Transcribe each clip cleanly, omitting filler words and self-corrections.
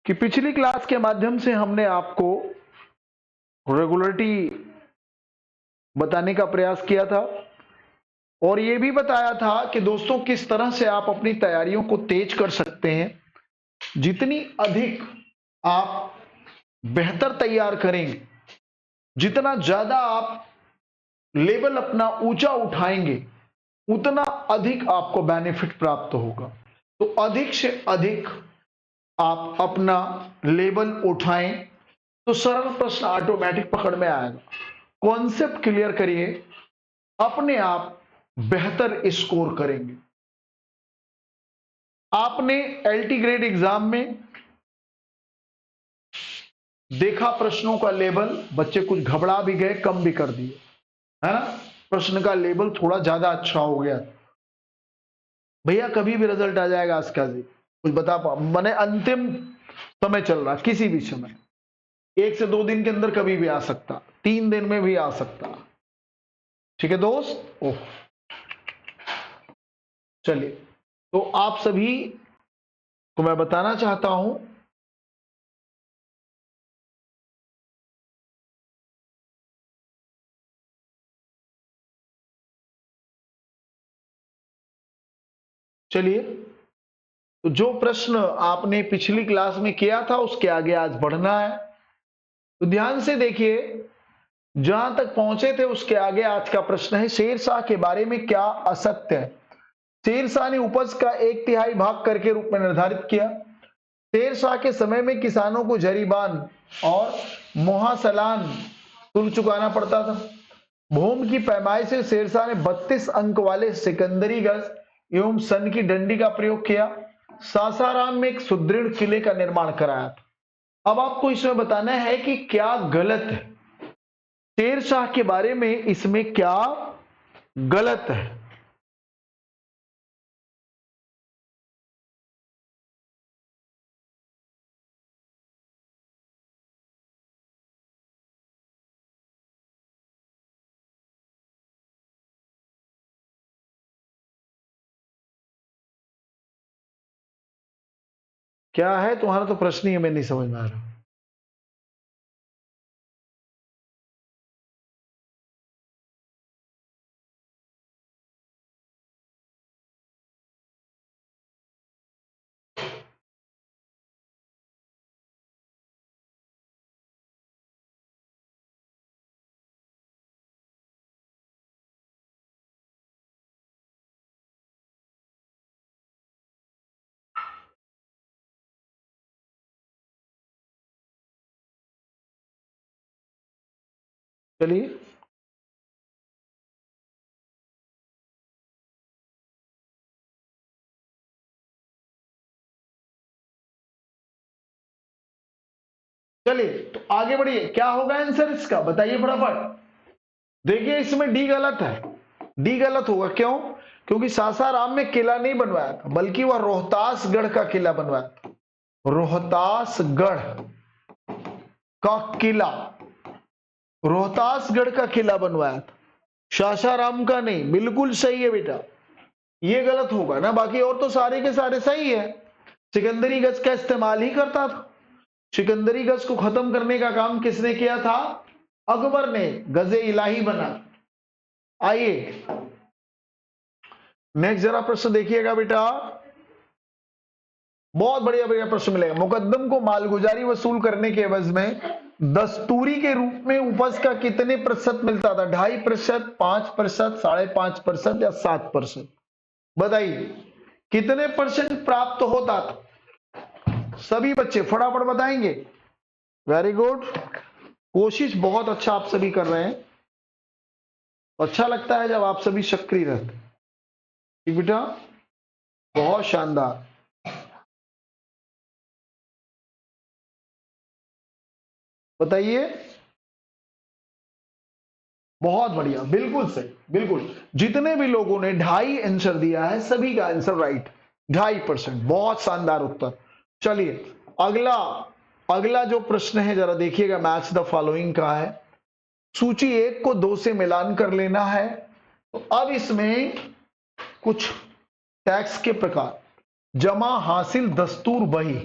कि पिछली क्लास के माध्यम से हमने आपको रेगुलरिटी बताने का प्रयास किया था और ये भी बताया था कि दोस्तों किस तरह से आप अपनी तैयारियों को तेज कर सकते हैं। जितनी अधिक आप बेहतर तैयार करेंगे, जितना ज्यादा आप लेवल अपना ऊंचा उठाएंगे, उतना अधिक आपको बेनिफिट प्राप्त होगा। तो अधिक से अधिक आप अपना लेवल उठाएं तो सरल प्रश्न ऑटोमेटिक पकड़ में आएगा। कॉन्सेप्ट क्लियर करिए, अपने आप बेहतर स्कोर करेंगे। आपने एलटी ग्रेड एग्जाम में देखा प्रश्नों का लेवल, बच्चे कुछ घबरा भी गए, कम भी कर दिए, है ना। प्रश्न का लेवल थोड़ा ज्यादा अच्छा हो गया। भैया कभी भी रिजल्ट आ जाएगा इसका जी, कुछ बता पा मैंने अंतिम समय चल रहा, किसी भी समय 1 से 2 दिन के अंदर कभी भी आ सकता, 3 दिन में भी आ सकता। ठीक है दोस्त। ओह चलिए, तो आप सभी को मैं बताना चाहता हूं चलिए, तो जो प्रश्न आपने पिछली क्लास में किया था उसके आगे आज बढ़ना है। तो ध्यान से देखिए, जहां तक पहुंचे थे उसके आगे आज का प्रश्न है, शेरशाह के बारे में क्या असत्य है। शेरशाह ने उपज का 1/3 भाग कर के रूप में निर्धारित किया। शेरशाह के समय में किसानों को जरीबान और मुहासलान शुल्क चुकाना पड़ता था। भूमि की पैमाइश से शेरशाह ने 32 अंक वाले सिकंदरी गज एवं सन की डंडी का प्रयोग किया। सासाराम में एक सुदृढ़ किले का निर्माण कराया था। अब आपको इसमें बताना है कि क्या गलत है, शेरशाह के बारे में इसमें क्या गलत है। क्या है तुम्हारा तो प्रश्न ही हमें नहीं समझ में आ रहा। चलिए, चलिए तो आगे बढ़िए, क्या होगा आंसर इसका बताइए फटाफट। देखिए इसमें डी गलत है, डी गलत होगा। क्यों? क्योंकि सासाराम में किला नहीं बनवाया था, बल्कि वह रोहतासगढ़ का किला बनवाया था। रोहतासगढ़ का किला, रोहतासगढ़ का किला बनवाया था, सासाराम का नहीं। बिल्कुल सही है बेटा, ये गलत होगा ना, बाकी और तो सारे के सारे सही है। सिकंदरी गज का इस्तेमाल ही करता था। सिकंदरी गज को खत्म करने का काम किसने किया था? अकबर ने, गजे इलाही बना। आइए नेक्स्ट जरा प्रश्न देखिएगा बेटा, बहुत बढ़िया बढ़िया प्रश्न मिलेगा। मुकद्दम को मालगुजारी वसूल करने के एवज में दस्तूरी के रूप में उपज का कितने प्रतिशत मिलता था? 2.5%, 5%, 5.5% या 7%? बताइए कितने परसेंट प्राप्त होता था? सभी बच्चे फटाफट बताएंगे। वेरी गुड, कोशिश बहुत अच्छा आप सभी कर रहे हैं। अच्छा लगता है जब आप सभी सक्रिय रहते। ठीक बेटा, बहुत शानदार। बताइए, बहुत बढ़िया, बिल्कुल सही, बिल्कुल। जितने भी लोगों ने 2.5 आंसर दिया है सभी का आंसर राइट, 2.5%, बहुत शानदार उत्तर। चलिए अगला, अगला जो प्रश्न है जरा देखिएगा, मैच द फॉलोइंग का है। सूची 1 को 2 से मिलान कर लेना है। तो अब इसमें कुछ टैक्स के प्रकार, जमा हासिल दस्तूर बही,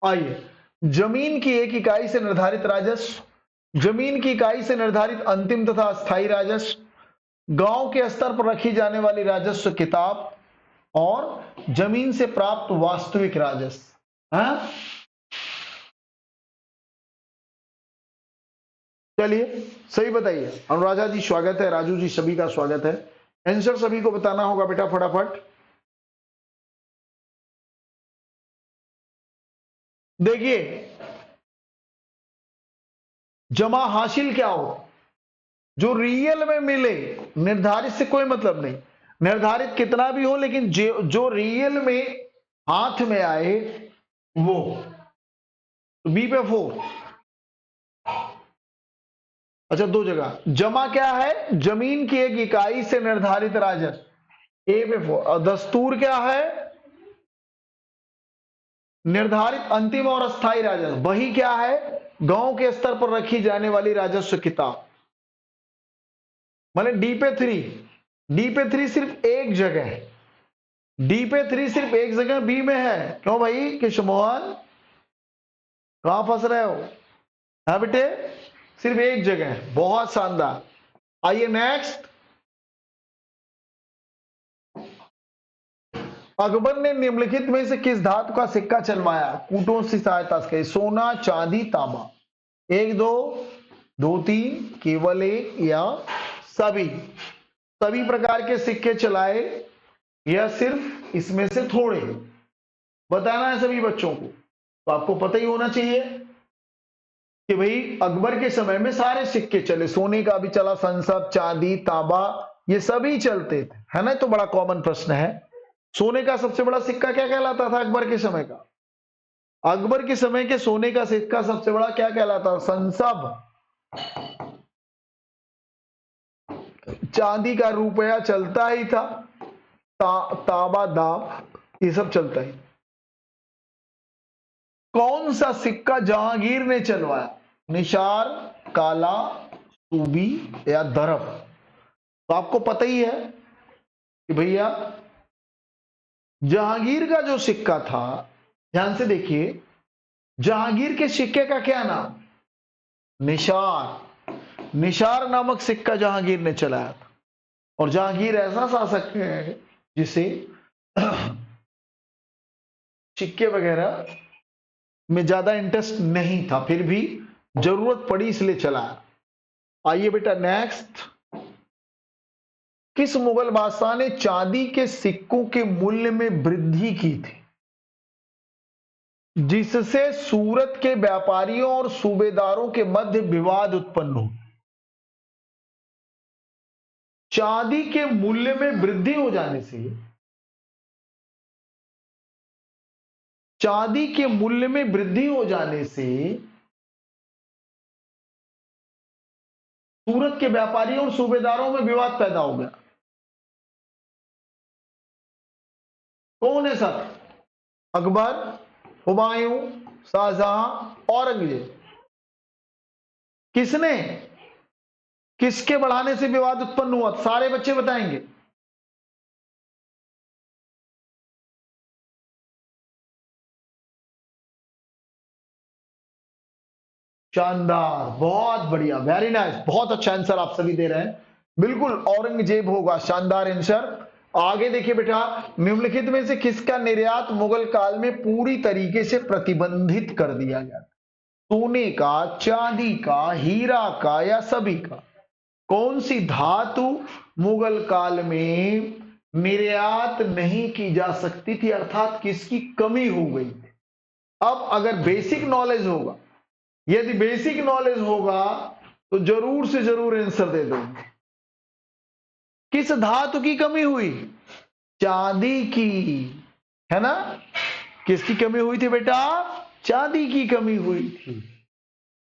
आइए, जमीन की एक इकाई से निर्धारित राजस्व, जमीन की इकाई से निर्धारित अंतिम तथा स्थायी राजस्व, गांव के स्तर पर रखी जाने वाली राजस्व किताब और जमीन से प्राप्त वास्तविक राजस्व। हाँ, चलिए सही बताइए। अनुराधा जी स्वागत है, राजू जी सभी का स्वागत है। आंसर सभी को बताना होगा बेटा फटाफट। देखिए, जमा हासिल क्या हो, जो रियल में मिले, निर्धारित से कोई मतलब नहीं, निर्धारित कितना भी हो लेकिन जो रियल में हाथ में आए वो। बी पे 4। अच्छा, दो जगह जमा क्या है, जमीन की एक इकाई से निर्धारित राजस्व, ए पे 4। और दस्तूर क्या है, निर्धारित अंतिम और अस्थायी राजस्व। वही क्या है, गांव के स्तर पर रखी जाने वाली राजस्व किताब। मतलब डी पे 3, डी पे 3 सिर्फ एक जगह है, डी पे 3 सिर्फ एक जगह बी में है। क्यों भाई कृष्ण मोहन, कहां फंस रहे हो? हाँ बेटे, सिर्फ एक जगह है। बहुत शानदार। आइए नेक्स्ट। अकबर ने निम्नलिखित में से किस धातु का सिक्का चलवाया कूटों की सहायता से? सोना, चांदी, तांबा। 1 2 2 3, केवल एक या सभी? सभी प्रकार के सिक्के चलाए या सिर्फ इसमें से थोड़े? बताना है सभी बच्चों को। तो आपको पता ही होना चाहिए कि भाई अकबर के समय में सारे सिक्के चले, सोने का भी चला, संसद, चांदी, तांबा, ये सभी चलते थे, है ना? तो बड़ा कॉमन प्रश्न है। सोने का सबसे बड़ा सिक्का क्या कहलाता था अकबर के समय का? अकबर के समय के सोने का सिक्का सबसे बड़ा क्या कहलाता? संसद। चांदी का रुपया चलता ही था, तांबा, दाम, ये सब चलता ही। कौन सा सिक्का जहांगीर ने चलवाया? निशार, काला, सूबी या दरब? तो आपको पता ही है कि भैया जहांगीर का जो सिक्का था, ध्यान से देखिए, जहांगीर के सिक्के का क्या नाम? निशार। निशार नामक सिक्का जहांगीर ने चलाया था। और जहांगीर ऐसा शासक है जिसे सिक्के वगैरह में ज्यादा इंटरेस्ट नहीं था, फिर भी जरूरत पड़ी इसलिए चलाया। आइए बेटा नेक्स्ट। किस मुगल बादशाह ने चांदी के सिक्कों के मूल्य में वृद्धि की थी जिससे सूरत के व्यापारियों और सूबेदारों के मध्य विवाद उत्पन्न हो? चांदी के मूल्य में वृद्धि हो जाने से, चांदी के मूल्य में वृद्धि हो जाने से सूरत के व्यापारियों और सूबेदारों में विवाद पैदा हो गया। कौन है सर? अकबर, हुमायूं, शाहजहां, औरंगजेब? किसने, किसके बढ़ाने से विवाद उत्पन्न हुआ? सारे बच्चे बताएंगे। शानदार, बहुत बढ़िया, वेरी नाइस, बहुत अच्छा आंसर आप सभी दे रहे हैं। बिल्कुल औरंगजेब होगा, शानदार आंसर। आगे देखिए बेटा, निम्नलिखित में से किसका निर्यात मुगल काल में पूरी तरीके से प्रतिबंधित कर दिया गया? सोने का, चांदी का, हीरा का या सभी का? कौन सी धातु मुगल काल में निर्यात नहीं की जा सकती थी, अर्थात किसकी कमी हो गई थी? अब अगर बेसिक नॉलेज होगा, यदि बेसिक नॉलेज होगा तो जरूर से जरूर आंसर दे दोगे। किस धातु की कमी हुई? चांदी की, है ना? किसकी कमी हुई थी बेटा? चांदी की कमी हुई थी।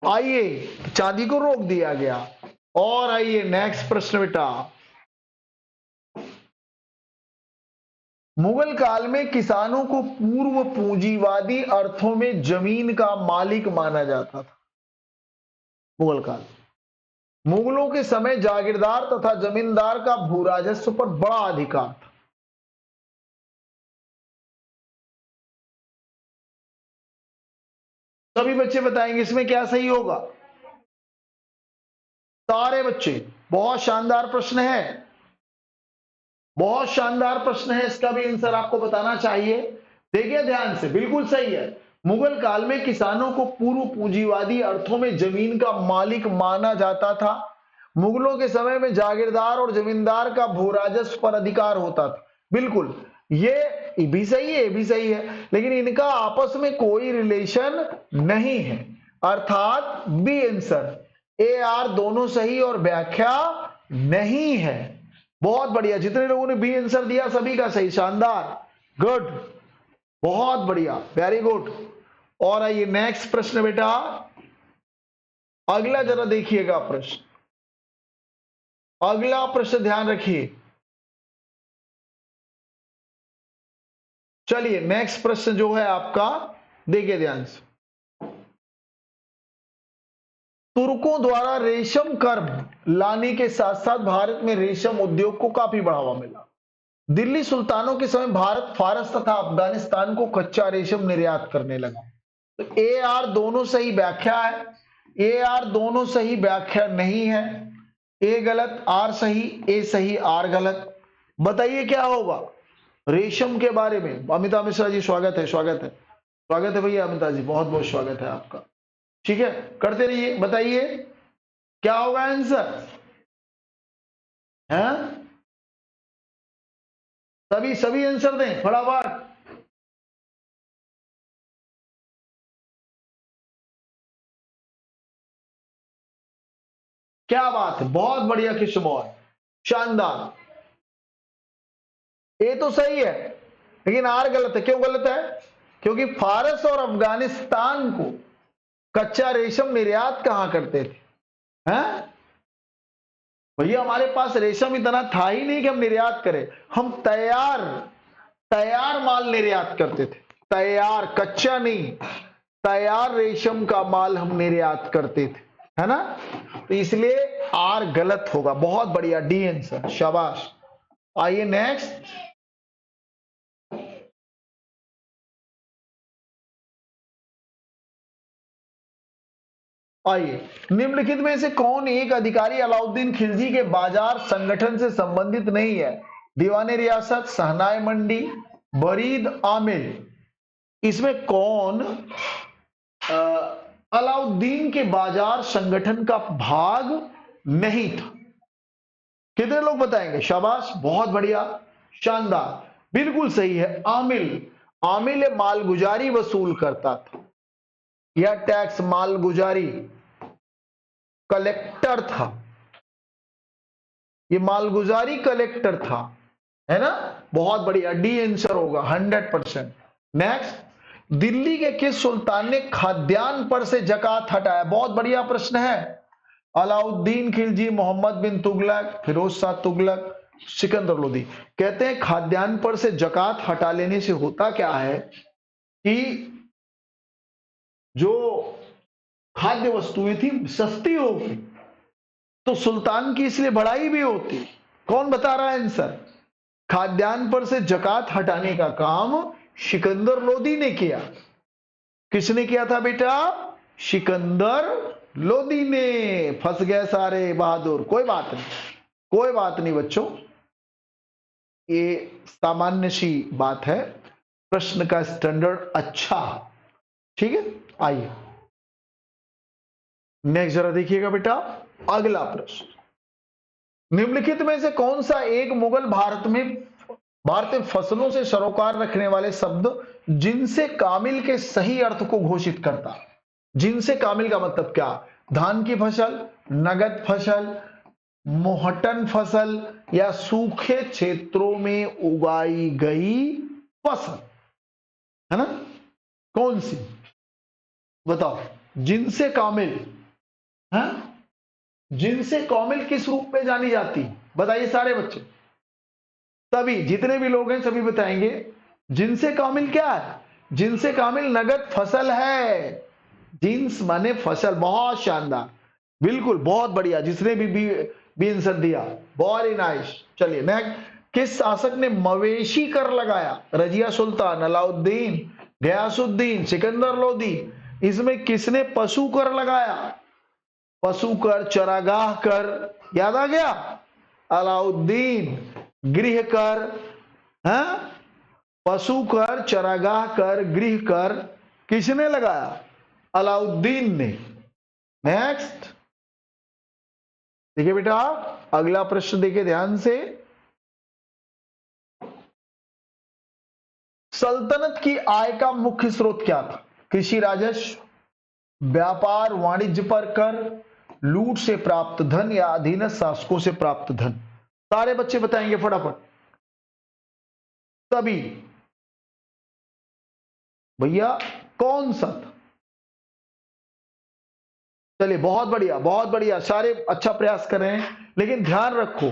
आइए, चांदी को रोक दिया गया। और आइए नेक्स्ट प्रश्न बेटा। मुगल काल में किसानों को पूर्व पूंजीवादी अर्थों में जमीन का मालिक माना जाता था। मुगल काल, मुगलों के समय जागीरदार तथा जमींदार का भू राजस्व पर बड़ा अधिकार था। सभी बच्चे बताएंगे इसमें क्या सही होगा। सारे बच्चे, बहुत शानदार प्रश्न है, बहुत शानदार प्रश्न है, इसका भी आंसर आपको बताना चाहिए। देखिए ध्यान से, बिल्कुल सही है। मुगल काल में किसानों को पूर्व पूंजीवादी अर्थों में जमीन का मालिक माना जाता था। मुगलों के समय में जागीरदार और जमींदार का भू राजस्व पर अधिकार होता था। बिल्कुल, ये भी सही है, ये भी सही है, लेकिन इनका आपस में कोई रिलेशन नहीं है, अर्थात बी आंसर। ए आर दोनों सही और व्याख्या नहीं है। बहुत बढ़िया, जितने लोगों ने बी आंसर दिया सभी का सही, शानदार, गुड, बहुत बढ़िया, वेरी गुड। और आइए नेक्स्ट प्रश्न बेटा, अगला जरा देखिएगा प्रश्न, अगला प्रश्न ध्यान रखिए। चलिए नेक्स्ट प्रश्न जो है आपका, देखिए ध्यान से। तुर्कों द्वारा रेशम कर्म लाने के साथ साथ भारत में रेशम उद्योग को काफी बढ़ावा मिला। दिल्ली सुल्तानों के समय भारत फारस तथा अफगानिस्तान को कच्चा रेशम निर्यात करने लगा। तो ए आर दोनों सही व्याख्या है, ए आर दोनों सही व्याख्या नहीं है, ए गलत आर सही, ए सही आर गलत। बताइए क्या होगा रेशम के बारे में। अमिता मिश्रा जी स्वागत है, स्वागत है, स्वागत है भैया अमिता जी, बहुत बहुत स्वागत है आपका। ठीक है, करते रहिए, बताइए क्या होगा आंसर है। सभी सभी आंसर दें फटाफट। क्या बात है, बहुत बढ़िया किशोर, शानदार। ए तो सही है लेकिन आर गलत है। क्यों गलत है? क्योंकि फारस और अफगानिस्तान को कच्चा रेशम निर्यात कहां करते थे, हैं? भैया हमारे पास रेशम इतना था ही नहीं कि हम निर्यात करें, हम तैयार तैयार माल निर्यात करते थे, तैयार, कच्चा नहीं, तैयार रेशम का माल हम निर्यात करते थे, है ना। तो इसलिए आर गलत होगा। बहुत बढ़िया, डी आंसर, शाबाश। आइए नेक्स्ट, आइए निम्नलिखित में से कौन एक अधिकारी अलाउद्दीन खिलजी के बाजार संगठन से संबंधित नहीं है? दीवाने रियासत, शहनाई मंडी, बरीद आमिल। इसमें कौन अलाउद्दीन के बाजार संगठन का भाग नहीं था? कितने लोग बताएंगे? शाबाश, बहुत बढ़िया, शानदार, बिल्कुल सही है, आमिल। आमिल मालगुजारी वसूल करता था, यह टैक्स मालगुजारी कलेक्टर था, ये मालगुजारी कलेक्टर था, है ना। बहुत बढ़िया, डी आंसर होगा 100%। नेक्स्ट, दिल्ली के किस सुल्तान ने खाद्यान्न पर से जकात हटाया? बहुत बढ़िया प्रश्न है। अलाउद्दीन खिलजी, मोहम्मद बिन तुगलक, फिरोज शाह तुगलक, सिकंदर लोदी। कहते हैं खाद्यान्न पर से जकात हटा लेने से होता क्या है कि जो खाद्य वस्तुएं थी सस्ती होगी, तो सुल्तान की इसलिए बढ़ाई भी होती। कौन बता रहा है आंसर? खाद्यान्न पर से जकात हटाने का काम सिकंदर लोदी ने किया। किसने किया था बेटा? सिकंदर लोदी ने। फंस गए सारे बहादुर, कोई बात नहीं, कोई बात नहीं बच्चों, ये सामान्य सी बात है, प्रश्न का स्टैंडर्ड अच्छा, ठीक है। आइए नेक्स्ट जरा देखिएगा बेटा, अगला प्रश्न। निम्नलिखित में से कौन सा एक मुगल भारतीय फसलों से सरोकार रखने वाले शब्द जिनसे कामिल के सही अर्थ को घोषित करता? जिनसे कामिल का मतलब क्या? धान की फसल, नगद फसल, मोहटन फसल, या सूखे क्षेत्रों में उगाई गई फसल, है ना। कौन सी बताओ? जिनसे कामिल, है? जिनसे कामिल किस रूप में जानी जाती? बताइए सारे बच्चे, सभी जितने भी लोग हैं सभी बताएंगे। जिनसे कामिल क्या है? जिनसे कामिल नगद फसल है। जिन्स माने फसल, बहुत शानदार, बिल्कुल, बहुत बढ़िया, जिसने भी आंसर दिया, वेरी नाइस। चलिए नेक्स्ट, किस शासक ने मवेशी कर लगाया? रजिया सुल्तान, अलाउद्दीन, गयासुद्दीन, सिकंदर लोदी, इसमें किसने पशु कर लगाया? पशु कर, चरागाह कर, याद आ गया? अलाउद्दीन। गृह कर, है? पशु कर, चरागाह कर, गृह कर किसने लगाया? अलाउद्दीन ने। नेक्स्ट देखिए बेटा, अगला प्रश्न देखिए ध्यान से। सल्तनत की आय का मुख्य स्रोत क्या था? कृषि राजस्व, व्यापार वाणिज्य पर कर, लूट से प्राप्त धन या अधीनस्थ शासकों से प्राप्त धन? सारे बच्चे बताएंगे फटाफट। सभी भैया कौन सा था? चलिए बहुत बढ़िया, बहुत बढ़िया, सारे अच्छा प्रयास कर रहे हैं। लेकिन ध्यान रखो,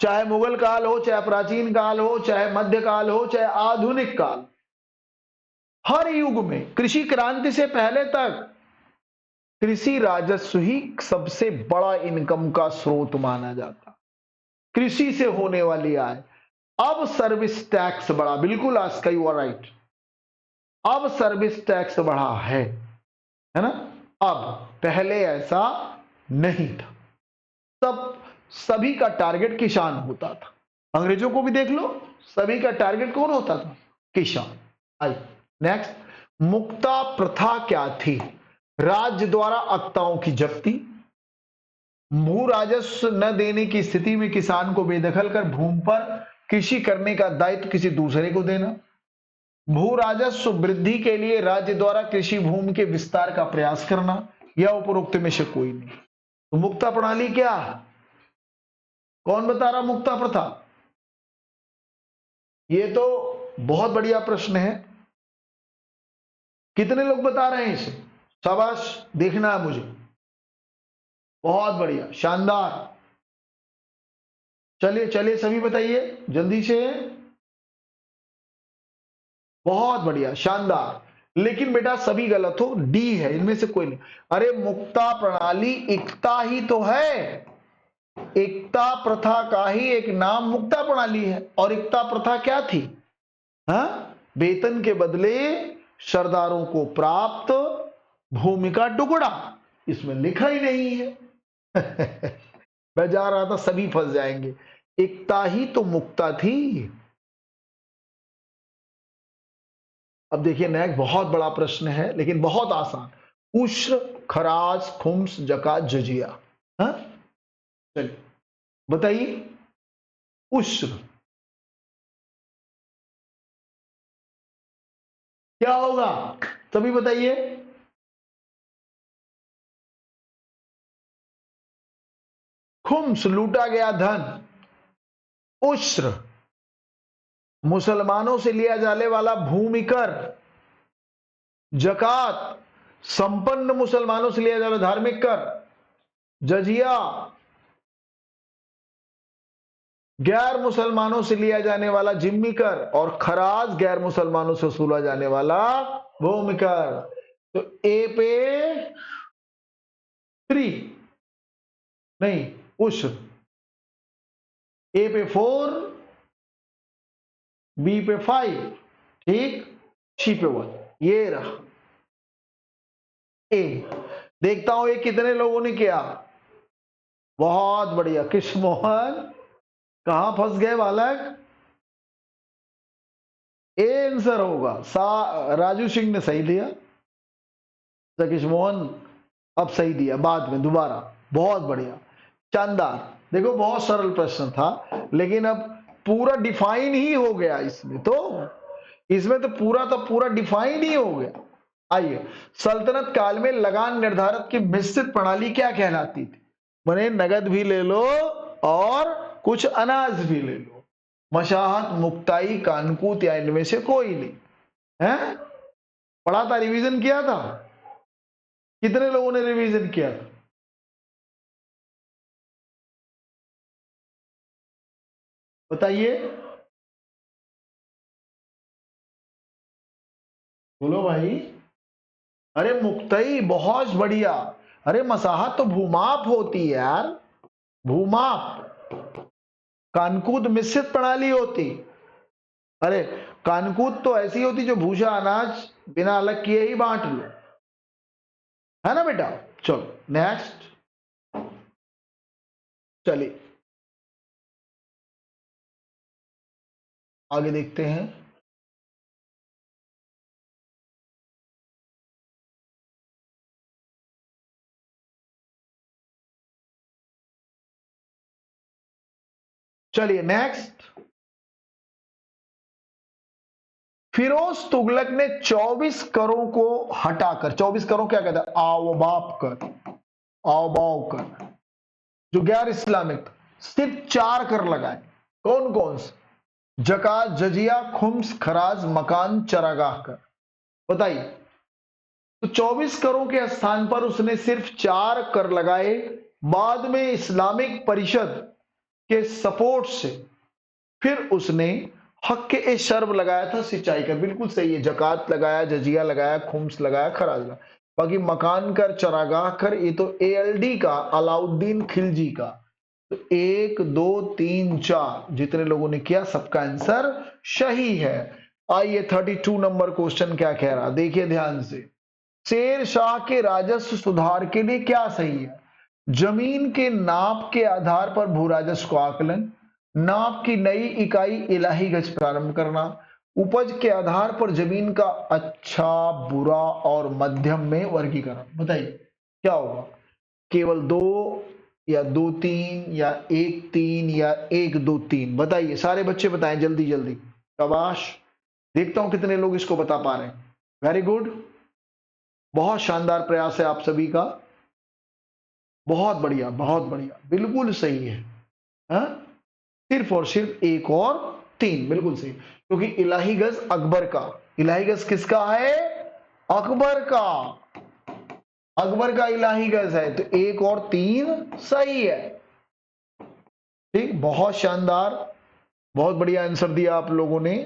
चाहे मुगल काल हो, चाहे प्राचीन काल हो, चाहे मध्यकाल हो, चाहे आधुनिक काल, हर युग में कृषि क्रांति से पहले तक कृषि राजस्व ही सबसे बड़ा इनकम का स्रोत माना जाता। कृषि से होने वाली आय। अब सर्विस टैक्स बढ़ा, बिल्कुल आज यू आर राइट, अब सर्विस टैक्स बढ़ा है ना? अब पहले ऐसा नहीं था। सब सभी का टारगेट किसान होता था। अंग्रेजों को भी देख लो, सभी का टारगेट कौन होता था? किसान। आई नेक्स्ट, मुक्ता प्रथा क्या थी? राज्य द्वारा अक्ताओं की जब्ती, भू राजस्व न देने की स्थिति में किसान को बेदखल कर भूमि पर कृषि करने का दायित्व किसी दूसरे को देना, भू राजस्व वृद्धि के लिए राज्य द्वारा कृषि भूमि के विस्तार का प्रयास करना, या उपरोक्त में से कोई नहीं। तो मुक्ता प्रणाली क्या है? कौन बता रहा मुक्ता प्रथा? ये तो बहुत बढ़िया प्रश्न है। कितने लोग बता रहे हैं इसे? शाबाश, देखना है मुझे। बहुत बढ़िया, शानदार। चलिए चलिए सभी बताइए जल्दी से। बहुत बढ़िया, शानदार। लेकिन बेटा सभी गलत हो, डी है, इनमें से कोई नहीं। अरे मुक्ता प्रणाली एकता ही तो है। एकता प्रथा का ही एक नाम मुक्ता प्रणाली है। और एकता प्रथा क्या थी? हाँ, वेतन के बदले सरदारों को प्राप्त भूमि का टुकड़ा। इसमें लिखा ही नहीं है। मैं जा रहा था, सभी फंस जाएंगे। एकता ही तो मुक्ता थी। अब देखिए नेक्स्ट बहुत बड़ा प्रश्न है लेकिन बहुत आसान। उश्र, खराज, खुम्स, जकात, जजिया। हाँ, चलिए बताइए। उश्र क्या होगा? तभी बताइए। खुम्स लूटा गया धन। उश्र मुसलमानों से लिया जाने वाला भूमि कर। जकात संपन्न मुसलमानों से लिया जाने वाला धार्मिक कर। जजिया गैर मुसलमानों से लिया जाने वाला जिम्मी कर। और खराज गैर मुसलमानों से वसूला जाने वाला भूमि कर। तो ए पे 3 नहीं, उश्र। ए पे 4, बी पे 5, ठीक, सी पे 1। ये रहा ए। देखता हूं ये कितने लोगों ने किया। बहुत बढ़िया, कृष्ण मोहन कहां फंस गए बालक? ए आंसर होगा। राजू सिंह ने सही दिया, कृष्ण मोहन अब सही दिया बाद में दोबारा। बहुत बढ़िया, शानदार। देखो बहुत सरल प्रश्न था लेकिन अब पूरा डिफाइन ही हो गया। इसमें तो पूरा डिफाइन ही हो गया। आइए, सल्तनत काल में लगान निर्धारित की मिश्रित प्रणाली क्या कहलाती थी? माने नगद भी ले लो और कुछ अनाज भी ले लो। मशाहत, मुक्ताई, कानकूत या इनमें से कोई नहीं है? पढ़ा था, रिवीजन किया था? कितने लोगों ने रिवीजन किया था? बताइए, बोलो भाई। अरे मुक्तई बहुत बढ़िया। अरे मसाहत तो भूमाप होती है यार, भूमाप। कानकूत मिश्रित प्रणाली होती। अरे कानकूत तो ऐसी होती जो भूसा अनाज बिना अलग किए ही बांट लो। है ना बेटा। चलो नेक्स्ट, चलिए आगे देखते हैं। चलिए नेक्स्ट, फिरोज तुगलक ने 24 करों को हटाकर, 24 करों क्या कहता है, आवबाप कर, आवबाव कर, जो गैर इस्लामिक था, सिर्फ 4 कर लगाए। कौन कौन से? जकात, जजिया, खुम्स, खराज, मकान, चरागाह कर। बताइए। तो 24 करों के स्थान पर उसने सिर्फ 4 कर लगाए। बाद में इस्लामिक परिषद के सपोर्ट से फिर उसने हक के शर्ब लगाया था सिंचाई का। बिल्कुल सही है, जकात लगाया, जजिया लगाया, खुम्स लगाया, खराज लगाया। बाकी मकान कर, चरागाह कर, ये तो एएलडी का, अलाउद्दीन खिलजी का। तो 1 2 3 4 जितने लोगों ने किया सबका आंसर सही है। आइए 32 नंबर क्वेश्चन क्या कह रहा, देखिए ध्यान से। शेर शाह के राजस्व सुधार के लिए क्या सही है? जमीन के नाप के आधार पर भू राजस्व को आकलन, नाप की नई इकाई इलाही गज प्रारंभ करना, उपज के आधार पर जमीन का अच्छा, बुरा और मध्यम में वर्गीकरण। बताइए क्या होगा? केवल 2 या 2 3 या 1 3 या 1 2 3? बताइए सारे बच्चे बताएं जल्दी जल्दी। शाबाश, देखता हूं कितने लोग इसको बता पा रहे हैं। वेरी गुड, बहुत शानदार प्रयास है आप सभी का, बहुत बढ़िया बहुत बढ़िया, बिल्कुल सही है। हा? सिर्फ और सिर्फ 1 और 3 बिल्कुल सही, क्योंकि इलाही गज अकबर का, इलाही गज किसका है? अकबर का, अकबर का इलाही गज है। तो 1 और 3 सही है। ठीक, बहुत शानदार, बहुत बढ़िया आंसर दिया आप लोगों ने।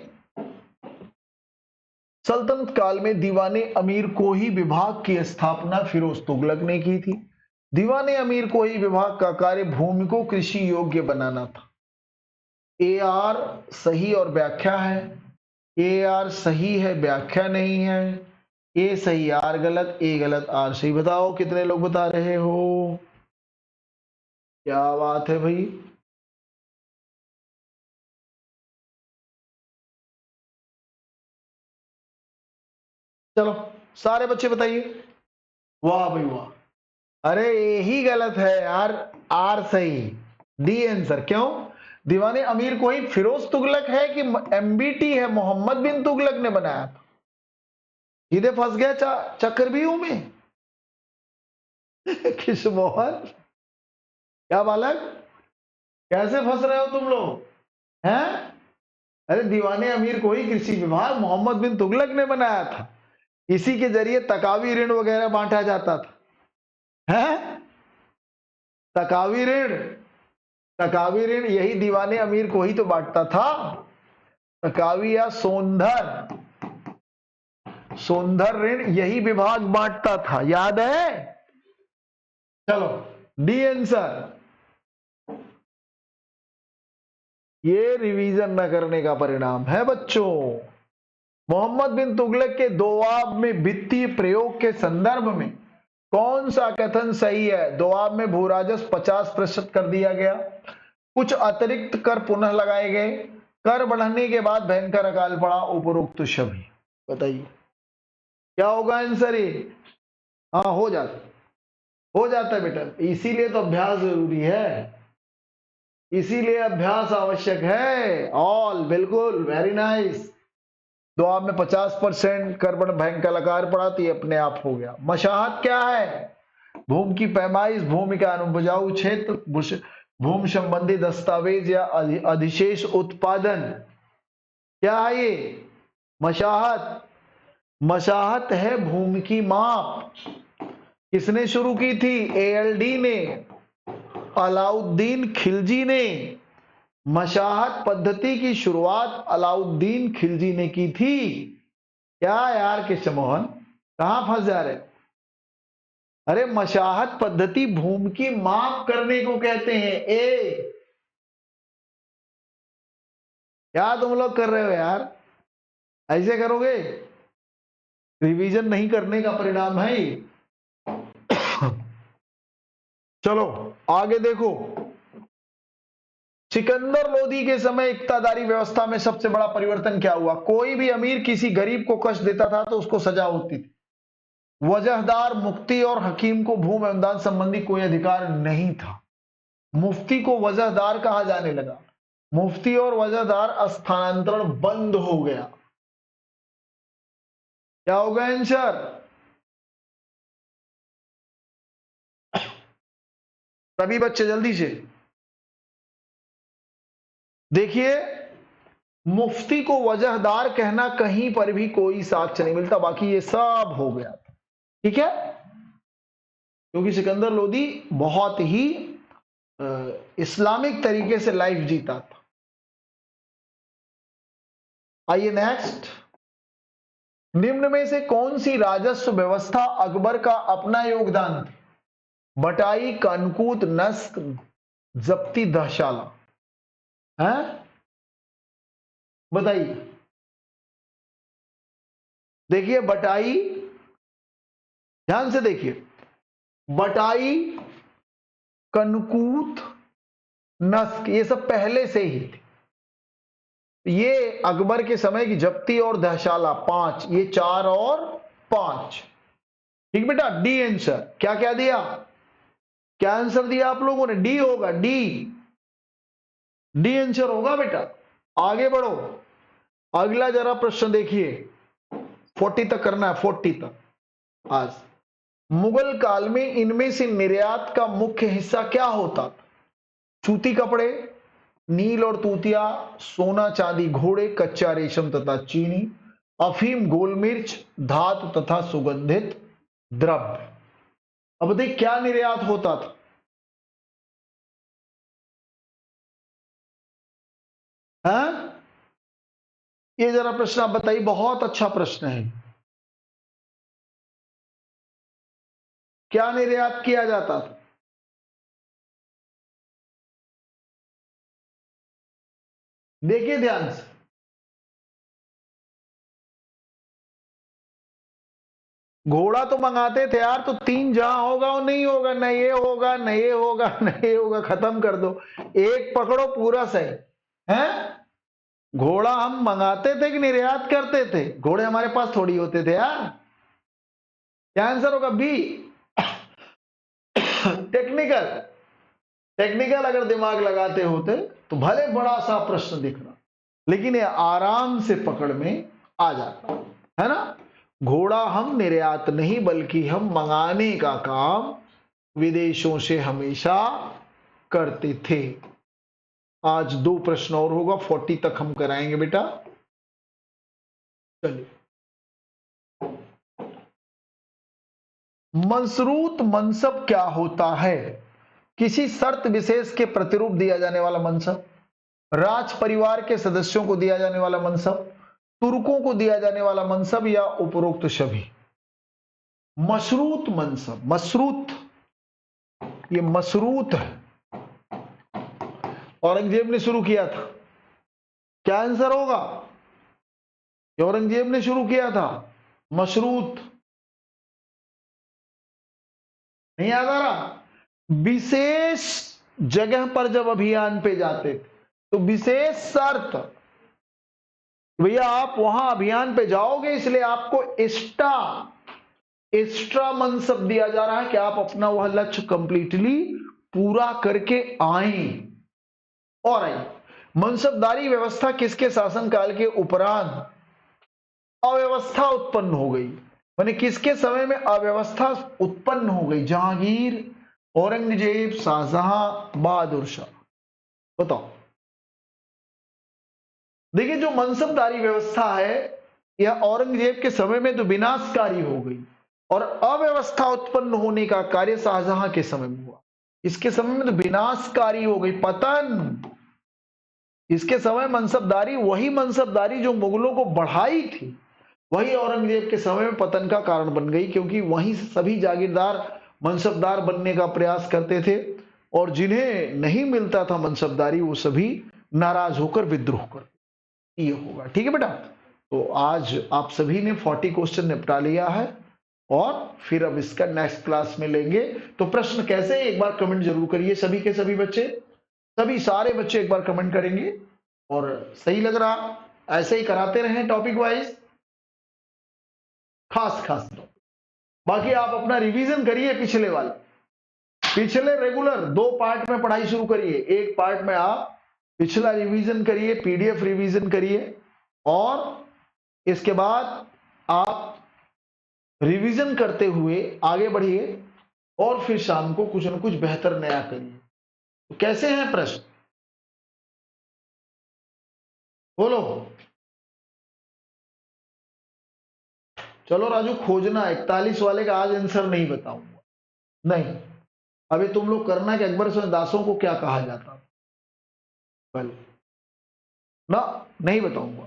सल्तनत काल में दीवाने अमीर कोही विभाग की स्थापना फिरोज तुगलक ने की थी। दीवाने अमीर कोही विभाग का कार्य भूमि को कृषि योग्य बनाना था। ए आर सही और व्याख्या है, ए आर सही है व्याख्या नहीं है, ए सही आर गलत, ए गलत आर सही। बताओ कितने लोग बता रहे हो? क्या बात है भाई। चलो सारे बच्चे बताइए। वाह भाई वाह, अरे यही गलत है यार, आर सही, डी आंसर। क्यों? दीवाने अमीर कोई फिरोज तुगलक है कि एमबीटी है, मोहम्मद बिन तुगलक ने बनाया था। सीधे फंस गया चक्रव्यूह में। किस मोहन, क्या बालक, कैसे फंस रहे हो तुम लोग हैं? अरे दीवाने अमीर को ही कृषि विभाग मोहम्मद बिन तुगलक ने बनाया था, इसी के जरिए तकावी ऋण वगैरह बांटा जाता था। हैं? तकावी ऋण, तकावी ऋण यही दीवाने अमीर को ही तो बांटता था। तकावी या सोंधर, सोंधर ऋण यही विभाग बांटता था, याद है? चलो डी आंसर। ये रिवीजन न करने का परिणाम है बच्चों। मोहम्मद बिन तुगलक के दोआब में वित्तीय प्रयोग के संदर्भ में कौन सा कथन सही है? दोआब में भूराजस्व 50% कर दिया गया, कुछ अतिरिक्त कर पुनः लगाए गए, कर बढ़ने के बाद भयंकर अकाल पड़ा, उपरोक्त सभी। बताइए क्या होगा आंसर? ये हाँ हो जाता है बेटा, इसीलिए तो अभ्यास जरूरी है, इसीलिए अभ्यास आवश्यक है। ऑल बिल्कुल वेरी नाइस। दुआ में 50% कर्बन भयंकर लकार पड़ा तो ये अपने आप हो गया। मशाहत क्या है? भूमि की पैमाइश, भूमि का अनुपजाऊ क्षेत्र, भूमि संबंधी दस्तावेज या अधिशेष उत्पादन। क्या है ये? मशाहत, मशाहत है भूमि की माप। किसने शुरू की थी? एएलडी ने, अलाउद्दीन खिलजी ने। मशाहत पद्धति की शुरुआत अलाउद्दीन खिलजी ने की थी। क्या यार कृष्ण मोहन, कहां फंस जा रहे? अरे मशाहत पद्धति भूमि की माप करने को कहते हैं। ए क्या तुम लोग कर रहे हो यार, ऐसे करोगे? रिवीजन नहीं करने का परिणाम है ये। चलो आगे देखो, सिकंदर लोदी के समय इक्तादारी व्यवस्था में सबसे बड़ा परिवर्तन क्या हुआ? कोई भी अमीर किसी गरीब को कष्ट देता था तो उसको सजा होती थी। वजहदार, मुफ्ती और हकीम को भूमि एवं दान संबंधी कोई अधिकार नहीं था। मुफ्ती को वजहदार कहा जाने लगा। मुफ्ती और वजहदार स्थानांतरण बंद हो गया। क्या होगा आंसर? सभी बच्चे जल्दी से देखिए, मुफ्ती को वजहदार कहना कहीं पर भी कोई साक्ष्य नहीं मिलता, बाकी ये सब हो गया। ठीक है, क्योंकि सिकंदर लोदी बहुत ही इस्लामिक तरीके से लाइफ जीता था। आइए नेक्स्ट, निम्न में से कौन सी राजस्व व्यवस्था अकबर का अपना योगदान थी? बटाई, कनकूत, नस्क, जब्ती, दहशाला। है बताइए। देखिए बटाई, ध्यान से देखिए, बटाई, कनकूत, नस्क, ये सब पहले से ही थे। ये अकबर के समय की जब्ती और दहशाला 5, ये 4 और 5। ठीक बेटा, डी आंसर। क्या क्या दिया? क्या आंसर दिया आप लोगों ने? डी होगा, डी आंसर होगा बेटा। आगे बढ़ो, अगला जरा प्रश्न देखिए, 40 तक करना है, 40 तक आज। मुगल काल में इनमें से निर्यात का मुख्य हिस्सा क्या होता था? सूती कपड़े, नील और तूतिया, सोना चांदी, घोड़े, कच्चा रेशम तथा चीनी, अफीम, गोल मिर्च, धातु तथा सुगंधित द्रव्य। अब देख क्या निर्यात होता था? हाँ? ये जरा प्रश्न आप बताइए, बहुत अच्छा प्रश्न है। क्या निर्यात किया जाता था? देखिए ध्यान से, घोड़ा तो मंगाते थे यार, तो 3 जहां होगा वो नहीं होगा, न ये होगा न ये होगा न ये होगा, खत्म कर दो, एक पकड़ो पूरा सही है। घोड़ा हम मंगाते थे कि निर्यात करते थे? घोड़े हमारे पास थोड़ी होते थे यार। क्या आंसर होगा? B, technical. टेक्निकल अगर दिमाग लगाते होते तो भले बड़ा सा प्रश्न दिख रहा, लेकिन ये आराम से पकड़ में आ जाता है ना। घोड़ा हम निर्यात नहीं बल्कि हम मंगाने का काम विदेशों से हमेशा करते थे। आज 2 प्रश्न और होगा, 40 तक हम कराएंगे बेटा। चलिए, मंसरूत मनसब क्या होता है? किसी शर्त विशेष के प्रतिरूप दिया जाने वाला मनसब, राज परिवार के सदस्यों को दिया जाने वाला मनसब, तुर्कों को दिया जाने वाला मनसब, या उपरोक्त सभी। मशरूत मनसब, मशरूत, ये मशरूत है, औरंगजेब ने शुरू किया था। क्या आंसर होगा? औरंगजेब ने शुरू किया था मशरूत। नहीं याद आ रहा? विशेष जगह पर जब अभियान पे जाते थे तो विशेष शर्त, भैया आप वहां अभियान पे जाओगे इसलिए आपको एक्स्ट्रा मनसब दिया जा रहा है कि आप अपना वह लक्ष्य कंप्लीटली पूरा करके आए। और आई मनसबदारी व्यवस्था किसके शासनकाल के उपरांत अव्यवस्था उत्पन्न हो गई? माने किसके समय में अव्यवस्था उत्पन्न हो गई? जहांगीर, औरंगजेब, शाहजहां, बहादुर शाह। बताओ। देखिए जो मनसबदारी व्यवस्था है यह औरंगजेब के समय में तो विनाशकारी हो गई, और अव्यवस्था उत्पन्न होने का कार्य शाहजहां के समय में हुआ। इसके समय में तो विनाशकारी हो गई, पतन। इसके समय मनसबदारी, वही मनसबदारी जो मुगलों को बढ़ाई थी, वही औरंगजेब के समय में पतन का कारण बन गई, क्योंकि वहीं से सभी जागीरदार मनसबदार बनने का प्रयास करते थे, और जिन्हें नहीं मिलता था मनसबदारी वो सभी नाराज होकर विद्रोह करते। ये होगा। ठीक है बेटा, तो आज आप सभी ने 40 क्वेश्चन निपटा लिया है। और फिर अब इसका नेक्स्ट क्लास में लेंगे। तो प्रश्न कैसे, एक बार कमेंट जरूर करिए सभी के सभी बच्चे, सभी सारे बच्चे एक बार कमेंट करेंगे। और सही लग रहा ऐसे ही कराते रहें टॉपिक वाइज, खास खास टॉपिक। बाकी आप अपना रिवीजन करिए पिछले रेगुलर 2 पार्ट में पढ़ाई शुरू करिए। एक पार्ट में आप पिछला रिवीजन करिए, पीडीएफ रिवीजन करिए, और इसके बाद आप रिवीजन करते हुए आगे बढ़िए, और फिर शाम को कुछ न कुछ बेहतर नया करिए। तो कैसे हैं प्रश्न, बोलो। चलो राजू, खोजना 41 वाले का आज आंसर नहीं बताऊंगा, नहीं। अभी तुम लोग करना कि अकबर से दासों को क्या कहा जाता, कल ना, नहीं बताऊंगा।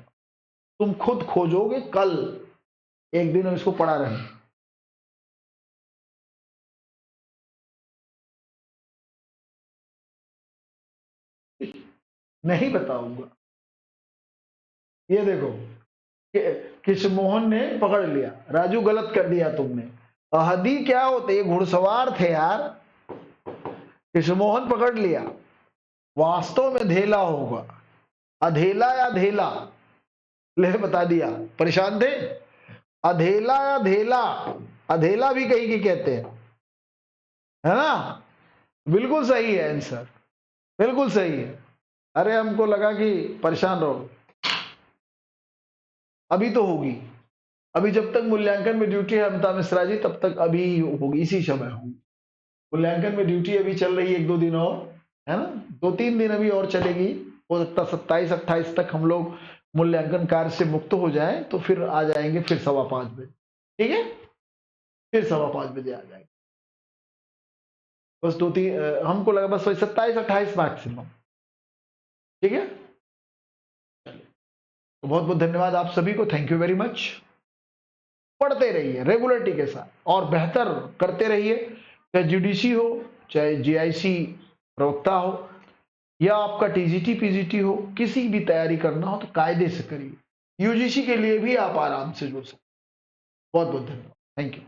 तुम खुद खोजोगे, कल एक दिन हम इसको पढ़ा रहे हैं। नहीं बताऊंगा। ये देखो, कृष्णमोहन ने पकड़ लिया, राजू गलत कर दिया तुमने। अहदी क्या होते, ये घुड़सवार थे यार। कृष्णमोहन पकड़ लिया, वास्तव में धेला होगा, अधेला या धेला, ले बता दिया। परेशान थे, अधेला या धेला, अधेला भी कहीं की कहते हैं, है ना। बिल्कुल सही है आंसर, बिल्कुल सही है। अरे हमको लगा कि परेशान रहो, अभी तो होगी। अभी जब तक मूल्यांकन में ड्यूटी है अमिता मिश्रा जी, तब तक अभी होगी, इसी समय होगी। मूल्यांकन में ड्यूटी अभी चल रही है 1-2 दिन और, है ना, 2-3 दिन अभी और चलेगी। हो सकता 27-28 तक हम लोग मूल्यांकन कार्य से मुक्त हो जाएं, तो फिर आ जाएंगे, फिर 5:15 बजे, ठीक है, फिर 5:15 बजे आ जाएंगे। बस 2-3 हमको लगा बस 27-28 मैक्सिमम, ठीक है। तो बहुत बहुत धन्यवाद आप सभी को, थैंक यू वेरी मच। पढ़ते रहिए रेगुलरिटी के साथ और बेहतर करते रहिए, चाहे जीडीसी हो, चाहे जीआईसी प्रवक्ता हो, या आपका टीजीटी पीजीटी हो, किसी भी तैयारी करना हो तो कायदे से करिए। यूजीसी के लिए भी आप आराम से जुड़ सकते। बहुत बहुत धन्यवाद, थैंक यू।